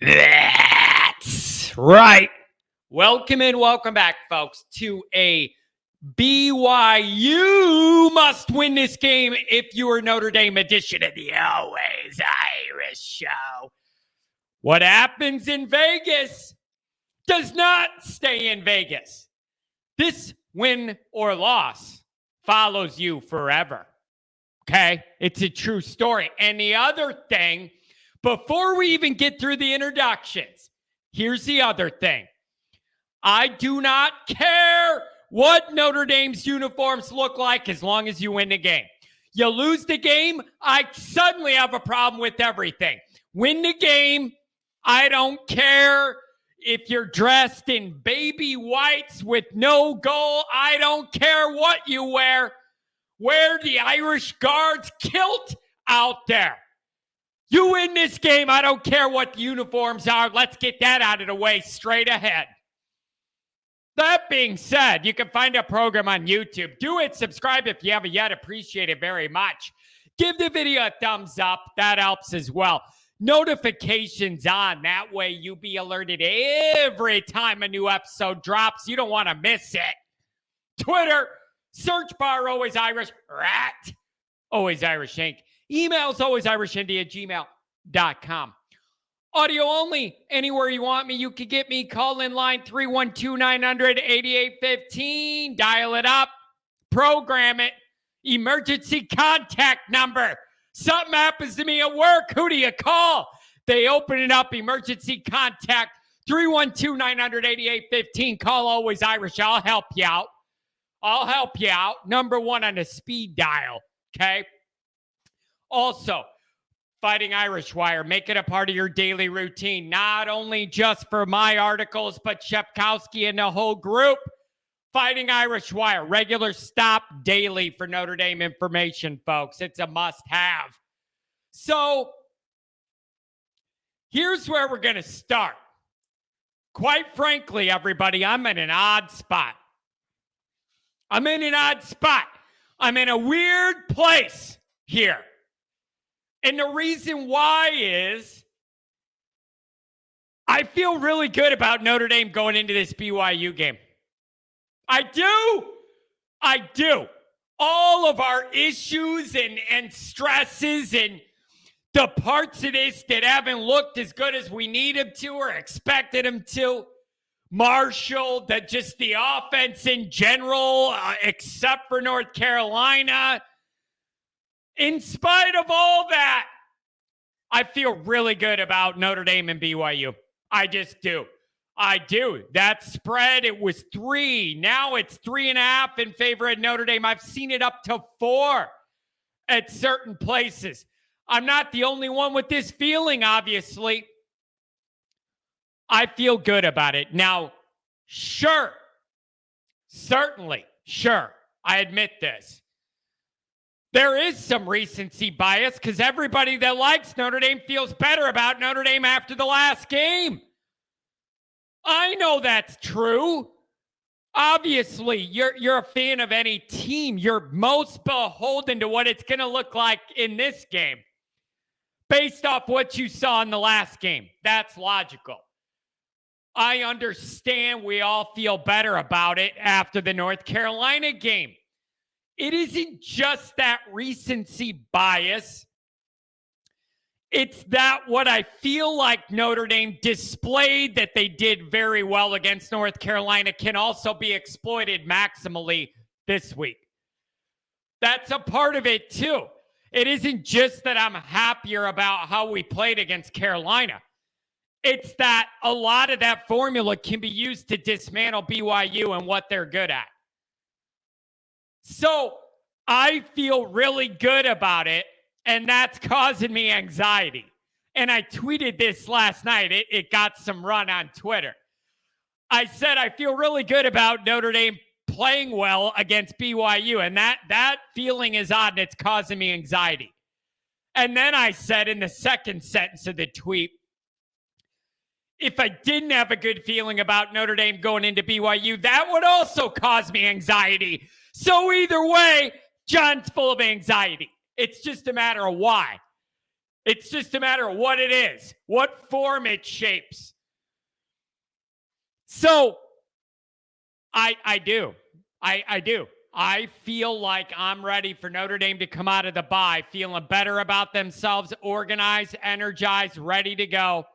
That's right. Welcome and welcome back, folks, to a BYU must win this game if you are Notre Dame edition of the Always Irish Show. What happens in Vegas does not stay in Vegas. This win or loss follows you forever. Okay? It's a true story. And the other thing, before we even get through the introductions, here's the other thing. I do not care what Notre Dame's uniforms look like as long as you win the game. You lose the game, I suddenly have a problem with everything. Win the game, I don't care if you're dressed in baby whites with no goal. I don't care what you wear. Wear the Irish Guards kilt out there. You win this game, I don't care what the uniforms are. Let's get that out of the way straight ahead. That being said, you can find a program on YouTube. Do it. Subscribe if you haven't yet. Appreciate it very much. Give the video a thumbs up. That helps as well. Notifications on. That way you'll be alerted every time a new episode drops. You don't want to miss it. Twitter, search bar Always Irish, rat, Always Irish Inc. Emails alwaysirishindy@gmail.com. Audio only. Anywhere you want me, you can get me. Call in line 312-900-8815. Dial it up. Program it. Emergency contact number. Something happens to me at work. Who do you call? They open it up. Emergency contact. 312-900-8815. Call Always Irish. I'll help you out. I'll help you out. Number one on the speed dial. Okay? Also, Fighting Irish Wire, make it a part of your daily routine, not only just for my articles, but Shepkowski and the whole group. Fighting Irish Wire, regular stop daily for Notre Dame information, folks. It's a must-have. So, here's where we're going to start. Quite frankly, everybody, I'm in an odd spot. I'm in a weird place here. And the reason why is I feel really good about Notre Dame going into this BYU game. I do. All of our issues and stresses and the parts of this that haven't looked as good as we need them to or expected them to. Marshall, just the offense in general, except for North Carolina. In spite of all that, I feel really good about Notre Dame and BYU. I just do. I do. That spread, it was 3. Now it's 3.5 in favor of Notre Dame. I've seen it up to 4 at certain places. I'm not the only one with this feeling, obviously. I feel good about it. Now, sure, certainly, sure, I admit this. There is some recency bias because everybody that likes Notre Dame feels better about Notre Dame after the last game. I know that's true. Obviously, you're a fan of any team. You're most beholden to what it's going to look like in this game based off what you saw in the last game. That's logical. I understand we all feel better about it after the North Carolina game. It isn't just that recency bias. It's that what I feel like Notre Dame displayed that they did very well against North Carolina can also be exploited maximally this week. That's a part of it too. It isn't just that I'm happier about how we played against Carolina. It's that a lot of that formula can be used to dismantle BYU and what they're good at. So I feel really good about it, and that's causing me anxiety. And I tweeted this last night. It got some run on Twitter. I said I feel really good about Notre Dame playing well against BYU, and that feeling is odd, and it's causing me anxiety. And then I said in the second sentence of the tweet, if I didn't have a good feeling about Notre Dame going into BYU, that would also cause me anxiety. So either way, John's full of anxiety. It's just a matter of why. It's just a matter of what it is, what form it shapes. So I do. I feel like I'm ready for Notre Dame to come out of the bye, feeling better about themselves, organized, energized, ready to go,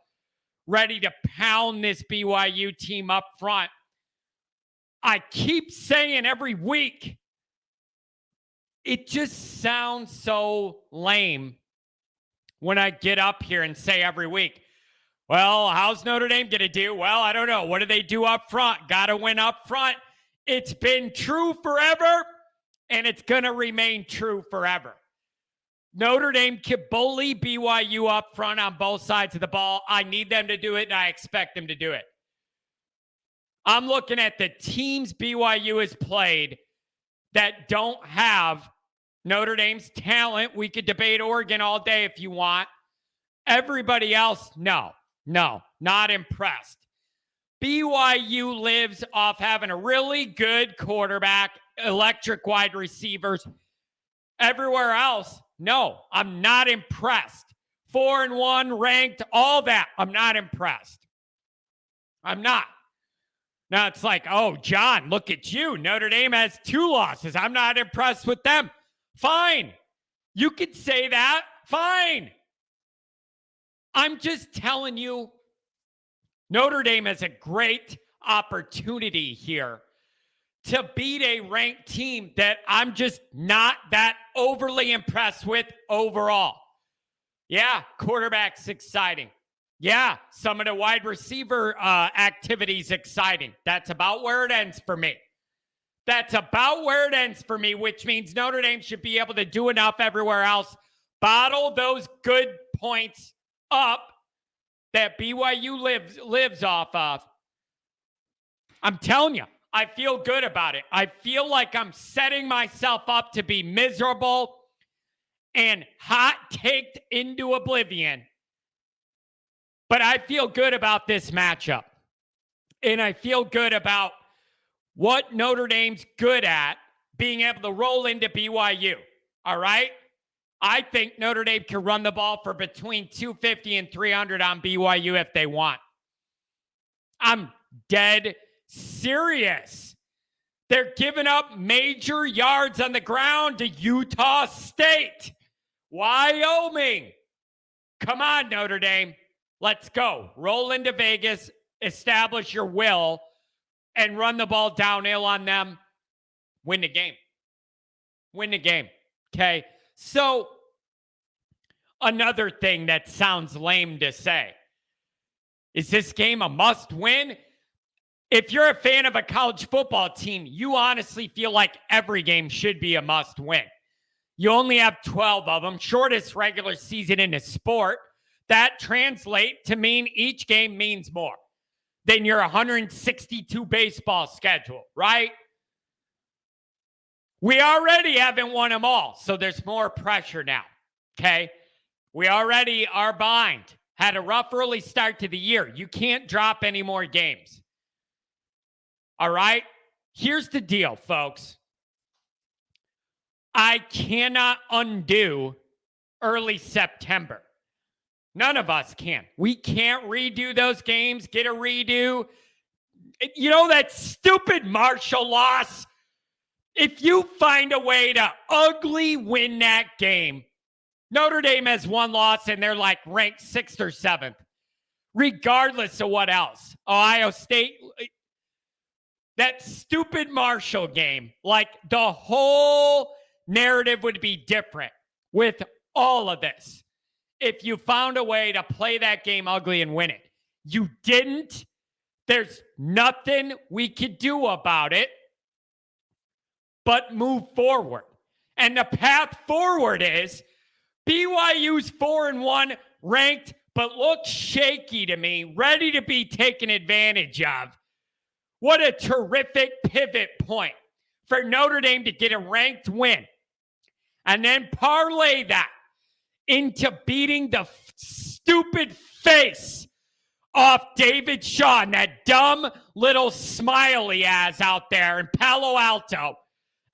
ready to pound this BYU team up front. I keep saying every week, it just sounds so lame when I get up here and say every week, well, how's Notre Dame going to do? Well, I don't know. What do they do up front? Got to win up front. It's been true forever, and it's going to remain true forever. Notre Dame can bully BYU up front on both sides of the ball. I need them to do it, and I expect them to do it. I'm looking at the teams BYU has played that don't have Notre Dame's talent. We could debate Oregon all day if you want. Everybody else, no, not impressed. BYU lives off having a really good quarterback, electric wide receivers. Everywhere else, no, I'm not impressed. 4-1 ranked, all that. I'm not impressed. I'm not. Now it's like, oh, John, look at you. Notre Dame has 2 losses. I'm not impressed with them. Fine. You could say that. Fine. I'm just telling you, Notre Dame has a great opportunity here to beat a ranked team that I'm just not that overly impressed with overall. Yeah, quarterback's exciting. Yeah, some of the wide receiver activities exciting. That's about where it ends for me. Which means Notre Dame should be able to do enough everywhere else. Bottle those good points up that BYU lives off of. I'm telling you, I feel good about it. I feel like I'm setting myself up to be miserable and hot-taked into oblivion. But I feel good about this matchup. And I feel good about what Notre Dame's good at, being able to roll into BYU. All right? I think Notre Dame can run the ball for between 250 and 300 on BYU if they want. I'm dead serious. They're giving up major yards on the ground to Utah State, Wyoming. Come on, Notre Dame. Let's go. Roll into Vegas, establish your will, and run the ball downhill on them. Win the game. Okay? So, another thing that sounds lame to say. Is this game a must-win? If you're a fan of a college football team, you honestly feel like every game should be a must-win. You only have 12 of them, shortest regular season in a sport. That translates to mean each game means more than your 162 baseball schedule, right? We already haven't won them all, so there's more pressure now, okay? We already are behind. Had a rough early start to the year. You can't drop any more games. All right? Here's the deal, folks. I cannot undo early September. None of us can. We can't redo those games, get a redo. You know that stupid Marshall loss? If you find a way to ugly win that game, Notre Dame has 1 loss and they're like ranked 6th or 7th, regardless of what else. Ohio State, that stupid Marshall game, like the whole narrative would be different with all of this if you found a way to play that game ugly and win it. You didn't. There's nothing we could do about it but move forward. And the path forward is BYU's 4-1 ranked, but looks shaky to me, ready to be taken advantage of. What a terrific pivot point for Notre Dame to get a ranked win and then parlay that into beating the stupid face off David Shaw and that dumb little smile he has out there in Palo Alto,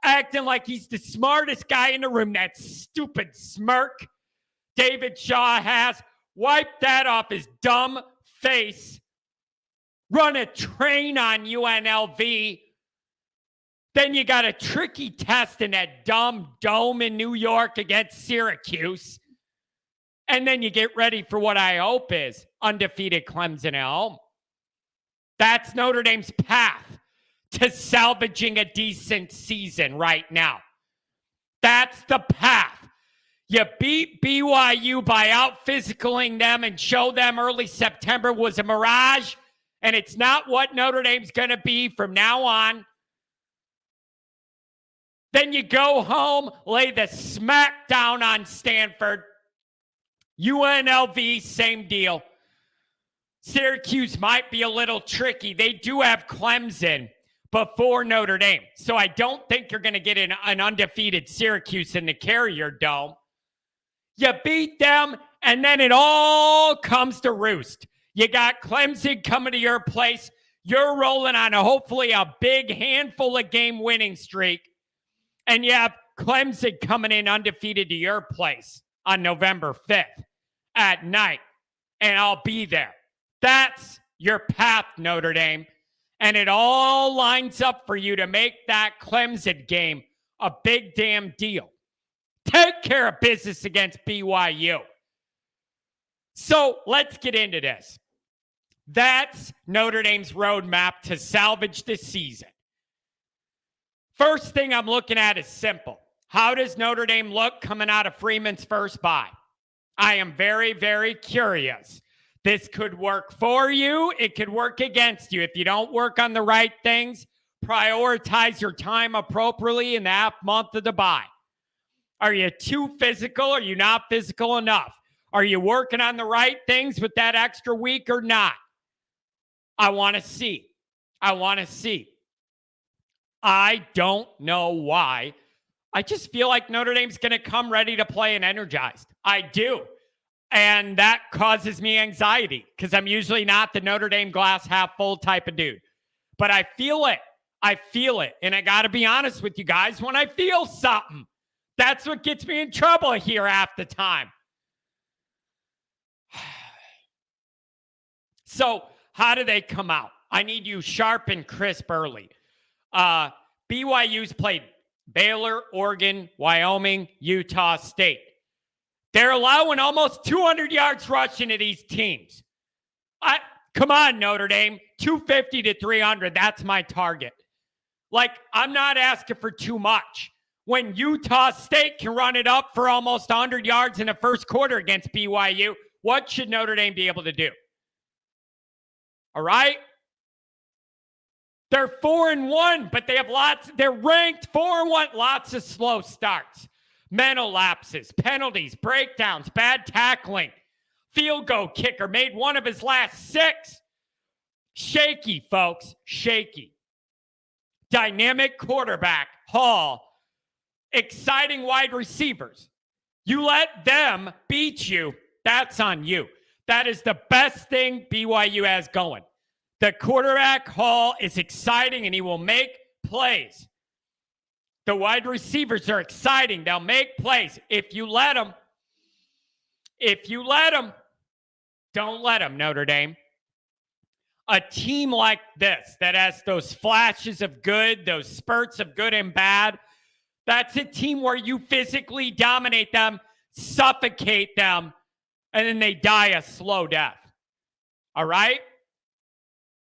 acting like he's the smartest guy in the room, that stupid smirk. David Shaw has. Wipe that off his dumb face. Run a train on UNLV. Then you got a tricky test in that dumb dome in New York against Syracuse. And then you get ready for what I hope is undefeated Clemson at home. That's Notre Dame's path to salvaging a decent season right now. That's the path. You beat BYU by out-physicaling them and show them early September was a mirage, and it's not what Notre Dame's going to be from now on. Then you go home, lay the smack down on Stanford. UNLV, same deal. Syracuse might be a little tricky. They do have Clemson before Notre Dame. So I don't think you're going to get an undefeated Syracuse in the Carrier Dome. You beat them, and then it all comes to roost. You got Clemson coming to your place. You're rolling on hopefully a big handful of game winning streak. And you have Clemson coming in undefeated to your place on November 5th at night. And I'll be there. That's your path, Notre Dame. And it all lines up for you to make that Clemson game a big damn deal. Take care of business against BYU. So let's get into this. That's Notre Dame's roadmap to salvage this season. First thing I'm looking at is simple. How does Notre Dame look coming out of Freeman's first bye? I am very, very curious. This could work for you. It could work against you. If you don't work on the right things, prioritize your time appropriately in the half month of the bye. Are you too physical? Are you not physical enough? Are you working on the right things with that extra week or not? I want to see. I don't know why. I just feel like Notre Dame's going to come ready to play and energized. I do. And that causes me anxiety because I'm usually not the Notre Dame glass half full type of dude. But I feel it. And I got to be honest with you guys, when I feel something, that's what gets me in trouble here half the time. So how do they come out? I need you sharp and crisp early. BYU's played Baylor, Oregon, Wyoming, Utah State. They're allowing almost 200 yards rushing to these teams. Come on, Notre Dame. 250 to 300. That's my target. Like, I'm not asking for too much. When Utah State can run it up for almost 100 yards in the first quarter against BYU, what should Notre Dame be able to do? All right? They're 4-1, but they have they're ranked 4-1, lots of slow starts. Mental lapses, penalties, breakdowns, bad tackling. Field goal kicker made one of his last 6. Shaky, folks, shaky. Dynamic quarterback, Hall. Exciting wide receivers. You let them beat you, that's on you. That is the best thing BYU has going. The quarterback, Hall, is exciting and he will make plays. The wide receivers are exciting. They'll make plays. If you let them, don't let them, Notre Dame. A team like this that has those flashes of good, those spurts of good and bad, that's a team where you physically dominate them, suffocate them, and then they die a slow death. All right?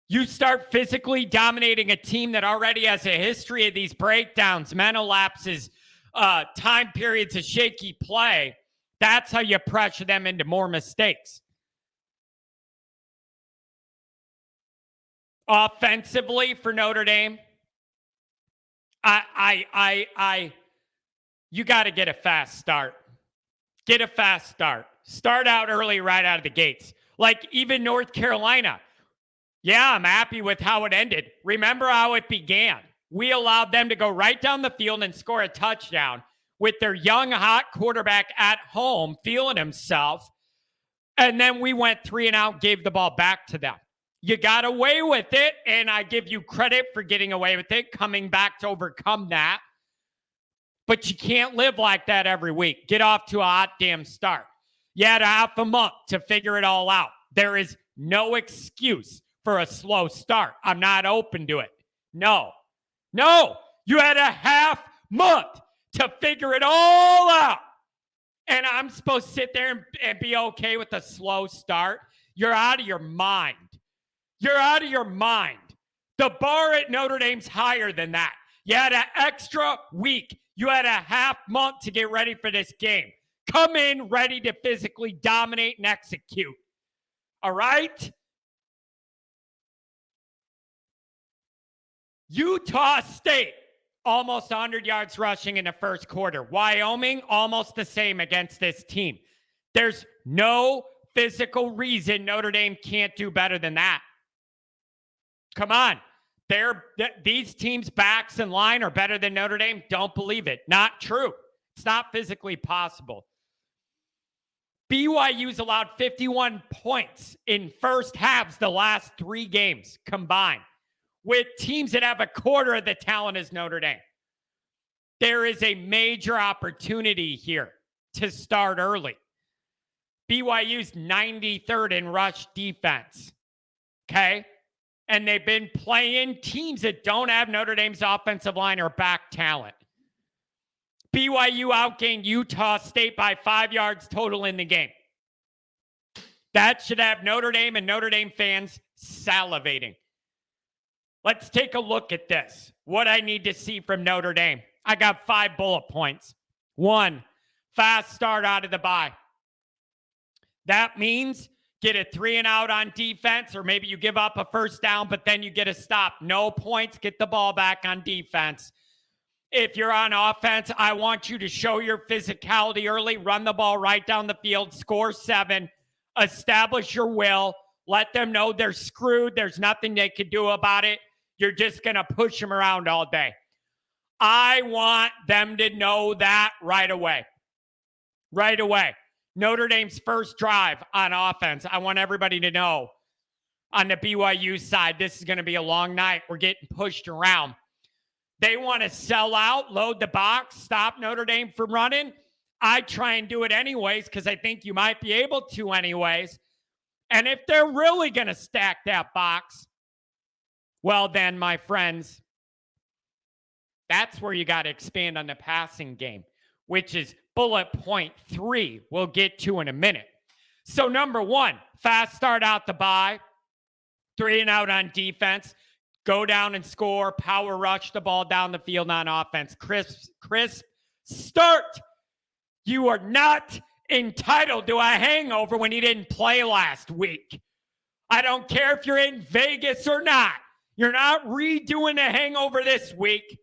You start physically dominating a team that already has a history of these breakdowns, mental lapses, time periods of shaky play. That's how you pressure them into more mistakes. Offensively for Notre Dame, you got to get a fast start. Get a fast start. Start out early right out of the gates. Like even North Carolina. Yeah, I'm happy with how it ended. Remember how it began. We allowed them to go right down the field and score a touchdown with their young, hot quarterback at home feeling himself. And then we went 3 and out, gave the ball back to them. You got away with it, and I give you credit for getting away with it, coming back to overcome that. But you can't live like that every week. Get off to a hot damn start. You had a half a month to figure it all out. There is no excuse for a slow start. I'm not open to it. No. You had a half month to figure it all out. And I'm supposed to sit there and be okay with a slow start? You're out of your mind. You're out of your mind. The bar at Notre Dame's higher than that. You had an extra week. You had a half month to get ready for this game. Come in ready to physically dominate and execute. All right? Utah State, almost 100 yards rushing in the first quarter. Wyoming, almost the same against this team. There's no physical reason Notre Dame can't do better than that. Come on. These teams' backs and line are better than Notre Dame. Don't believe it. Not true. It's not physically possible. BYU's allowed 51 points in first halves the last 3 games combined, with teams that have a quarter of the talent as Notre Dame. There is a major opportunity here to start early. BYU's 93rd in rush defense. Okay? And they've been playing teams that don't have Notre Dame's offensive line or back talent. BYU outgained Utah State by 5 yards total in the game. That should have Notre Dame and Notre Dame fans salivating. Let's take a look at this. What I need to see from Notre Dame. I got 5 bullet points. 1, fast start out of the bye. That means get a 3 and out on defense, or maybe you give up a first down, but then you get a stop. No points, get the ball back on defense. If you're on offense, I want you to show your physicality early, run the ball right down the field, score 7, establish your will, let them know they're screwed. There's nothing they can do about it. You're just going to push them around all day. I want them to know that right away. Right away. Notre Dame's first drive on offense, I want everybody to know on the BYU side, this is going to be a long night. We're getting pushed around. They want to sell out, load the box, stop Notre Dame from running. I try and do it anyways because I think you might be able to anyways. And if they're really going to stack that box, well then, my friends, that's where you got to expand on the passing game, which is bullet point 3 we'll get to in a minute. So number 1, fast start out the bye, 3 and out on defense. Go down and score, power rush the ball down the field on offense. Crisp start. You are not entitled to a hangover when you didn't play last week. I don't care if you're in Vegas or not. You're not redoing the hangover this week.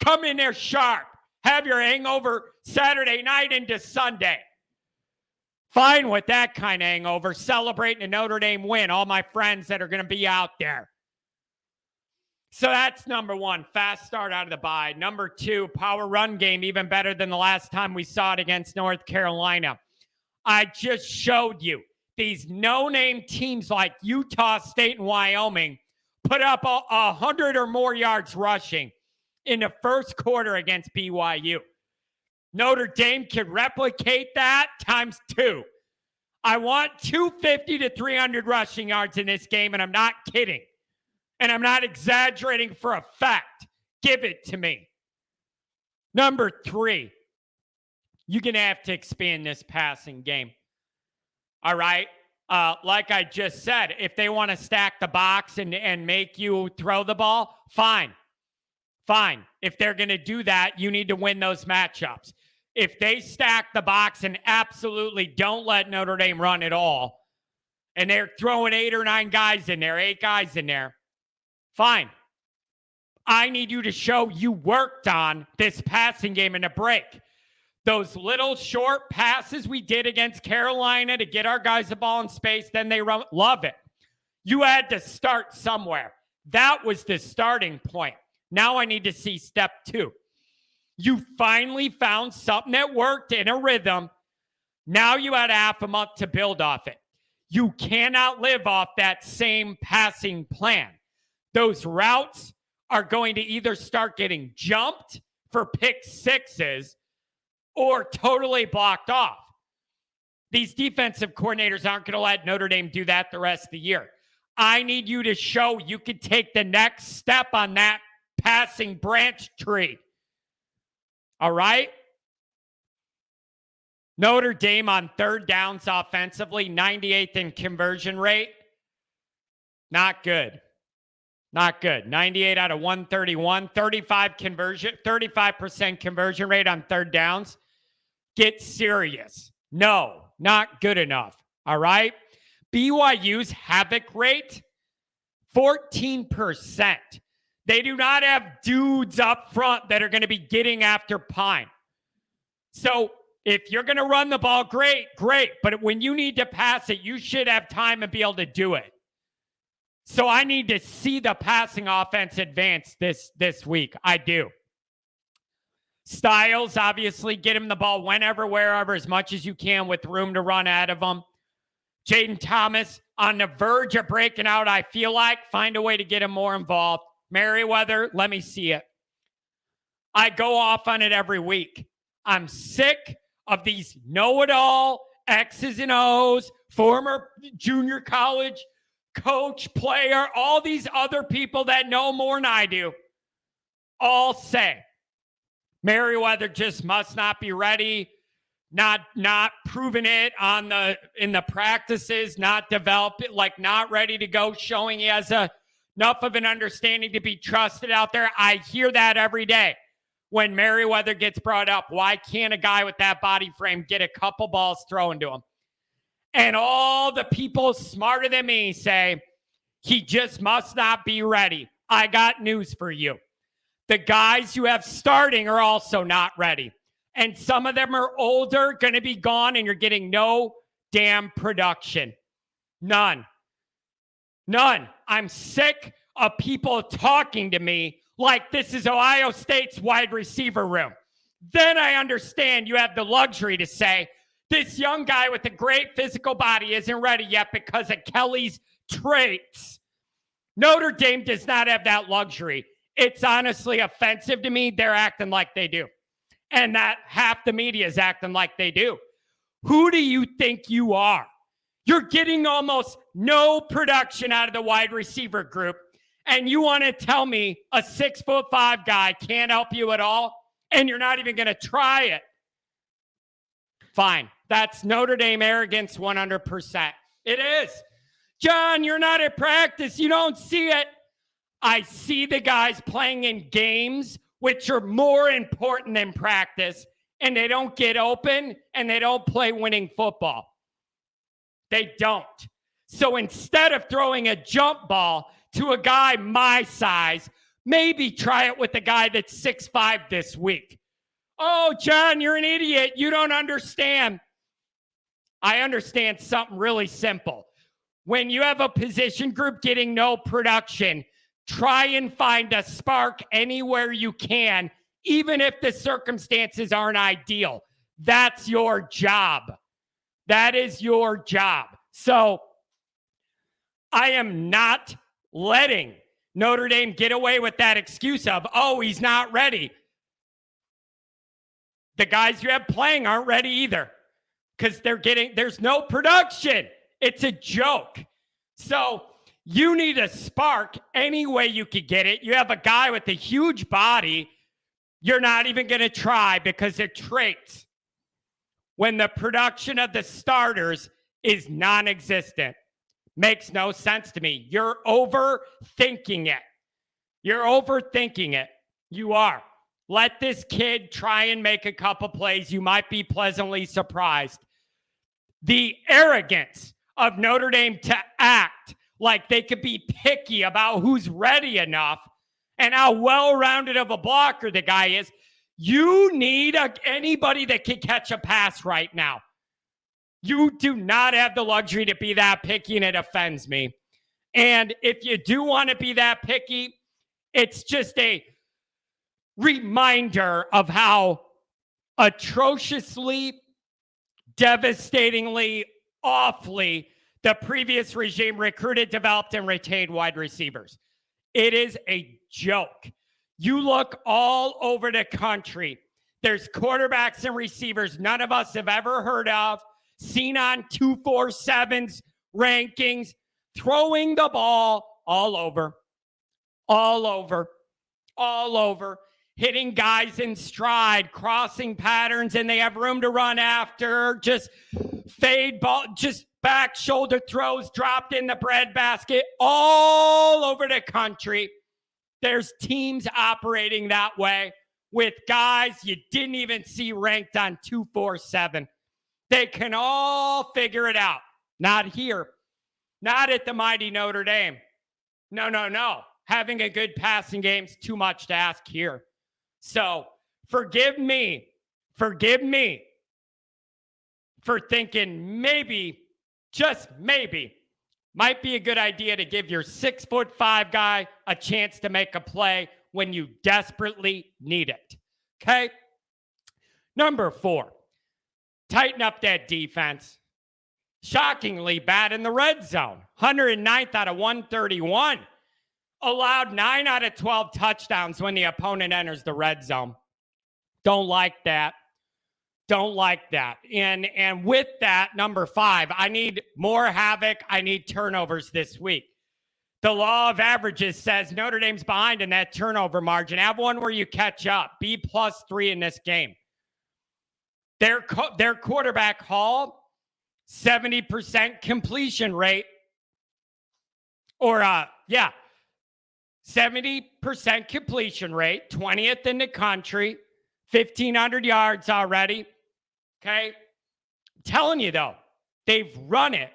Come in there sharp. Have your hangover Saturday night into Sunday. Fine with that kind of hangover. Celebrating a Notre Dame win. All my friends that are going to be out there. So that's number 1, fast start out of the bye. Number 2, power run game, even better than the last time we saw it against North Carolina. I just showed you these no-name teams like Utah State and Wyoming put up 100 or more yards rushing in the first quarter against BYU. Notre Dame can replicate that times 2. I want 250 to 300 rushing yards in this game, and I'm not kidding. And I'm not exaggerating for a fact. Give it to me. Number 3, you're going to have to expand this passing game. All right? Like I just said, if they want to stack the box and make you throw the ball, fine. Fine. If they're going to do that, you need to win those matchups. If they stack the box and absolutely don't let Notre Dame run at all, and they're throwing 8 or 9 guys in there, 8 guys in there, fine. I need you to show you worked on this passing game in a break. Those little short passes we did against Carolina to get our guys the ball in space, then they run. Love it. You had to start somewhere. That was the starting point. Now I need to see step 2. You finally found something that worked in a rhythm. Now you had half a month to build off it. You cannot live off that same passing plan. Those routes are going to either start getting jumped for pick 6s or totally blocked off. These defensive coordinators aren't going to let Notre Dame do that the rest of the year. I need you to show you could take the next step on that passing branch tree. All right? Notre Dame on third downs offensively, 98th in conversion rate. Not good. Not good. 98 out of 131, 35% conversion rate on third downs. Get serious. No, not good enough. All right? BYU's havoc rate, 14%. They do not have dudes up front that are going to be getting after Pine. So if you're going to run the ball, great. But when you need to pass it, you should have time and be able to do it. So I need to see the passing offense advance this week. I do. Styles, obviously, get him the ball whenever, wherever, as much as you can with room to run out of him. Jaden Thomas on the verge of breaking out, I feel like. Find a way to get him more involved. Merriweather, let me see it. I go off on it every week. I'm sick of these know-it-all X's and O's, former junior college coach, player, all these other people that know more than I do, all say Merriweather just must not be ready, not proving it in the practices, not develop it, like not ready to go, showing he has enough of an understanding to be trusted out there. I hear that every day when Merriweather gets brought up. Why can't a guy with that body frame get a couple balls thrown to him? And all the people smarter than me say, he just must not be ready. I got news for you. The guys you have starting are also not ready. And some of them are older, going to be gone, and you're getting no damn production. None. I'm sick of people talking to me like this is Ohio State's wide receiver room. Then I understand you have the luxury to say, this young guy with a great physical body isn't ready yet because of Kelly's traits. Notre Dame does not have that luxury. It's honestly offensive to me. They're acting like they do. And that half the media is acting like they do. Who do you think you are? You're getting almost no production out of the wide receiver group. And you want to tell me a 6'5" guy can't help you at all? And you're not even going to try it. Fine. That's Notre Dame arrogance 100%. It is. John, you're not at practice. You don't see it. I see the guys playing in games, which are more important than practice, and they don't get open, and they don't play winning football. They don't. So instead of throwing a jump ball to a guy my size, maybe try it with a guy that's 6'5" this week. Oh, John, you're an idiot. You don't understand. I understand something really simple. When you have a position group getting no production, try and find a spark anywhere you can, even if the circumstances aren't ideal. That's your job. That is your job. So I am not letting Notre Dame get away with that excuse of, oh, he's not ready. The guys you have playing aren't ready either because there's no production. It's a joke. So you need a spark any way you could get it. You have a guy with a huge body. You're not even going to try because of traits. When the production of the starters is non-existent. Makes no sense to me. You're overthinking it. You are. Let this kid try and make a couple plays. You might be pleasantly surprised. The arrogance of Notre Dame to act like they could be picky about who's ready enough and how well-rounded of a blocker the guy is. You need anybody that can catch a pass right now. You do not have the luxury to be that picky, and it offends me. And if you do want to be that picky, it's just a reminder of how atrociously, devastatingly, awfully the previous regime recruited, developed, and retained wide receivers. It is a joke. You look all over the country. There's quarterbacks and receivers none of us have ever heard of. seen on 247's rankings, throwing the ball all over, hitting guys in stride, crossing patterns, and they have room to run after, just fade ball, just back shoulder throws dropped in the breadbasket all over the country. There's teams operating that way with guys you didn't even see ranked on 247. They can all figure it out. Not here. Not at the mighty Notre Dame. No. Having a good passing game is too much to ask here. So forgive me for thinking maybe, just maybe, might be a good idea to give your 6'5" guy a chance to make a play when you desperately need it. Okay? Number 4, tighten up that defense. Shockingly bad in the red zone. 109th out of 131. Allowed 9 out of 12 touchdowns when the opponent enters the red zone. Don't like that. And with that, number 5, I need more havoc. I need turnovers this week. The law of averages says Notre Dame's behind in that turnover margin. Have one where you catch up. B +3 in this game. Their quarterback, Hall, 70% completion rate. 70% completion rate, 20th in the country, 1,500 yards already. Okay? I'm telling you, though, they've run it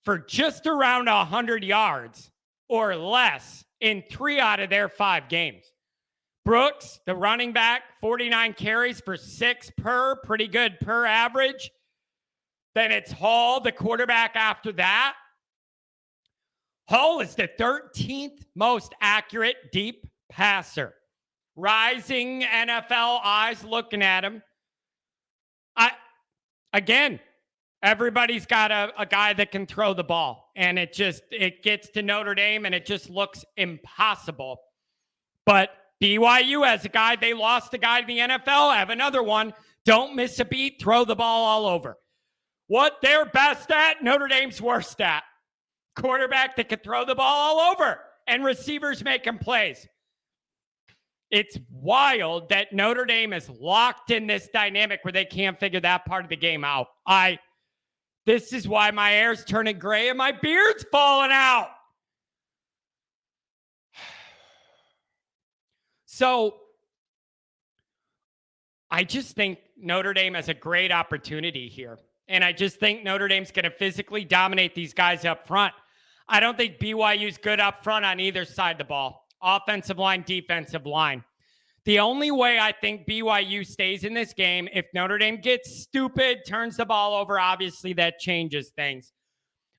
for just around 100 yards or less in 3 out of their 5 games. Brooks, the running back, 49 carries for 6 per, pretty good per average. Then it's Hall, the quarterback after that. Hall is the 13th most accurate deep passer. Rising NFL eyes looking at him. Again, everybody's got a guy that can throw the ball, and it gets to Notre Dame, and it just looks impossible. But BYU has a guy. They lost a guy to the NFL. Have another one. Don't miss a beat. Throw the ball all over. What they're best at, Notre Dame's worst at. Quarterback that could throw the ball all over, and receivers making plays. It's wild that Notre Dame is locked in this dynamic where they can't figure that part of the game out. This is why my hair's turning gray and my beard's falling out. So I just think Notre Dame has a great opportunity here. And I just think Notre Dame's going to physically dominate these guys up front. I don't think BYU's good up front on either side of the ball. Offensive line, defensive line. The only way I think BYU stays in this game, if Notre Dame gets stupid, turns the ball over, obviously that changes things.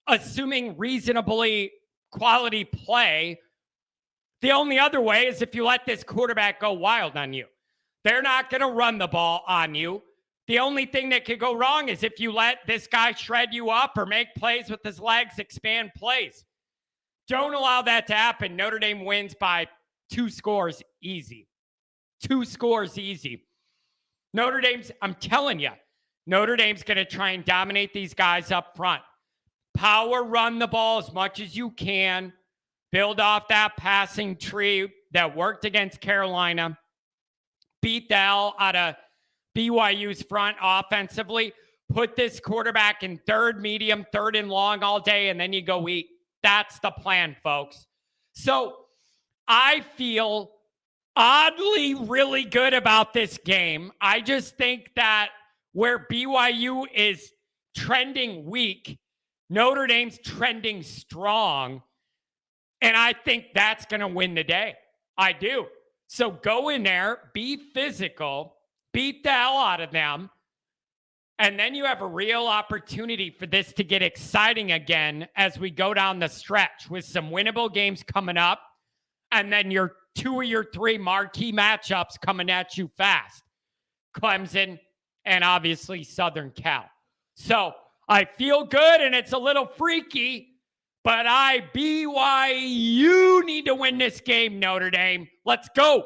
Assuming reasonably quality play, the only other way is if you let this quarterback go wild on you. They're not going to run the ball on you. The only thing that could go wrong is if you let this guy shred you up or make plays with his legs, expand plays. Don't allow that to happen. Notre Dame wins by 2 scores easy. 2 scores easy. I'm telling you, Notre Dame's going to try and dominate these guys up front. Power run the ball as much as you can. Build off that passing tree that worked against Carolina. Beat the hell out of BYU's front offensively. Put this quarterback in third, medium, third and long all day, and then you go eat. That's the plan, folks. So I feel oddly really good about this game. I just think that where BYU is trending weak, Notre Dame's trending strong. And I think that's going to win the day. I do. So go in there, be physical, beat the hell out of them. And then you have a real opportunity for this to get exciting again as we go down the stretch with some winnable games coming up. And then your 2 or your 3 marquee matchups coming at you fast. Clemson and obviously Southern Cal. So I feel good, and it's a little freaky, but BYU need to win this game, Notre Dame. Let's go.